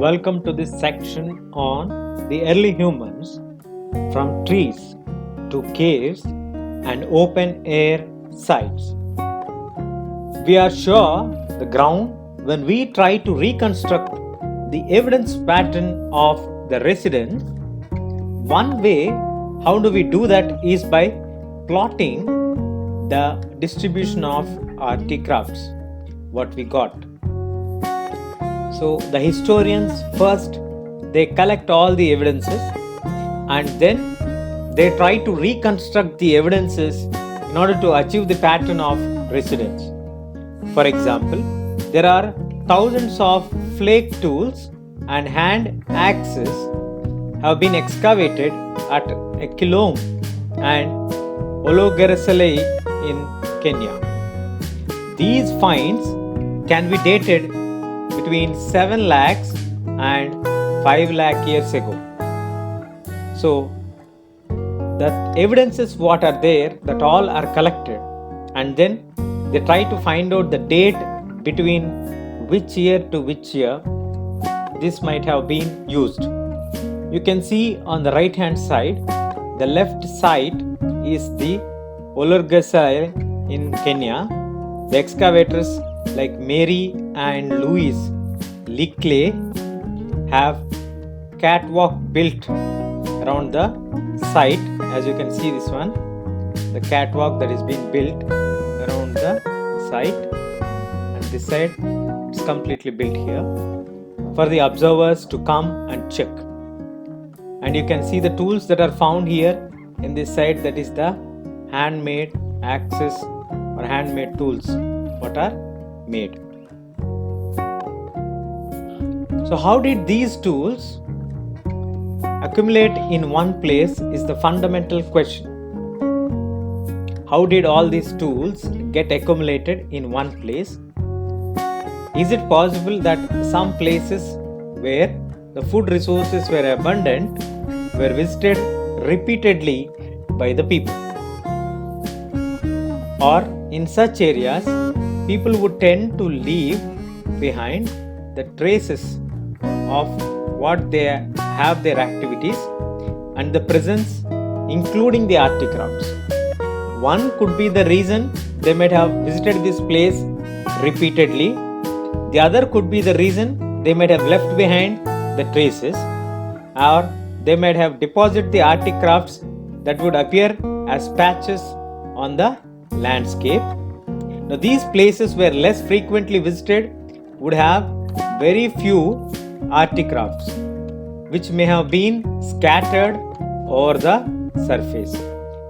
Welcome to this section on the early humans from trees to caves and open air sites. We are sure the ground when we try to reconstruct the evidence pattern of the residents. One way how do we do that is by plotting the distribution of artifacts what we got. So the historians first they collect all the evidences and then they try to reconstruct the evidences in order to achieve the pattern of residence. For example, there are thousands of flake tools and hand axes have been excavated at Ekilome and Ologeresale in Kenya. These finds can be dated between 7 lakhs and 5 lakh years ago. So the evidences what are there that all are collected and then they try to find out the date between which year to which year this might have been used. You can see on the right hand side, the left side is the Ologeresale in Kenya. The excavators like Mary and Louis Lickley have catwalk built around the site. As you can see this one, the catwalk that is being built around the site, and this side it's completely built here for the observers to come and check. And you can see the tools that are found here in this side, that is the handmade axes or handmade tools what are made. So how did these tools accumulate in one place is the fundamental question. How did all these tools get accumulated in one place? Is it possible that some places where the food resources were abundant were visited repeatedly by the people? Or in such areas, people would tend to leave behind the traces of what they have their activities and the presence, including the artifacts. One could be the reason they might have visited this place repeatedly. The other could be the reason they might have left behind the traces, or they might have deposited the artifacts that would appear as patches on the landscape. Now these places where less frequently visited would have very few artifacts which may have been scattered over the surface.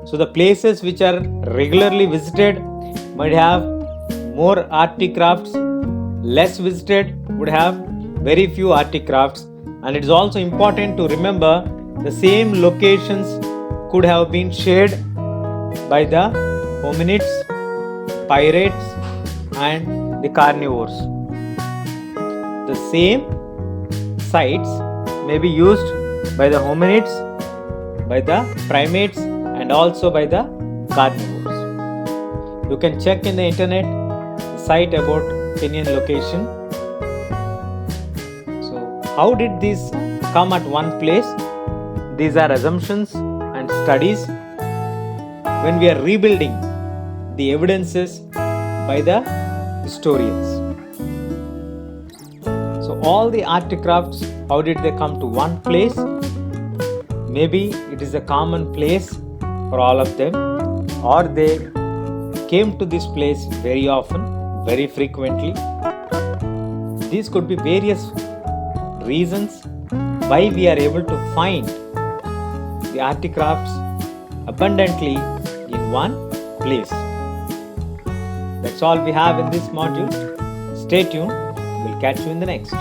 So the places which are regularly visited might have more artifacts, less visited would have very few artifacts. And it is also important to remember the same locations could have been shared by the hominids, pirates and the carnivores. The same sites may be used by the hominids, by the primates and also by the carnivores. You can check in the internet the site about Kenyan location. So how did these come at one place? These are assumptions and studies when we are rebuilding the evidences by the historians. So all the artifacts, how did they come to one place? Maybe it is a common place for all of them, or they came to this place very often, very frequently. These could be various reasons why we are able to find the artifacts abundantly in one place. That's all we have in this module. Stay tuned. We'll catch you in the next.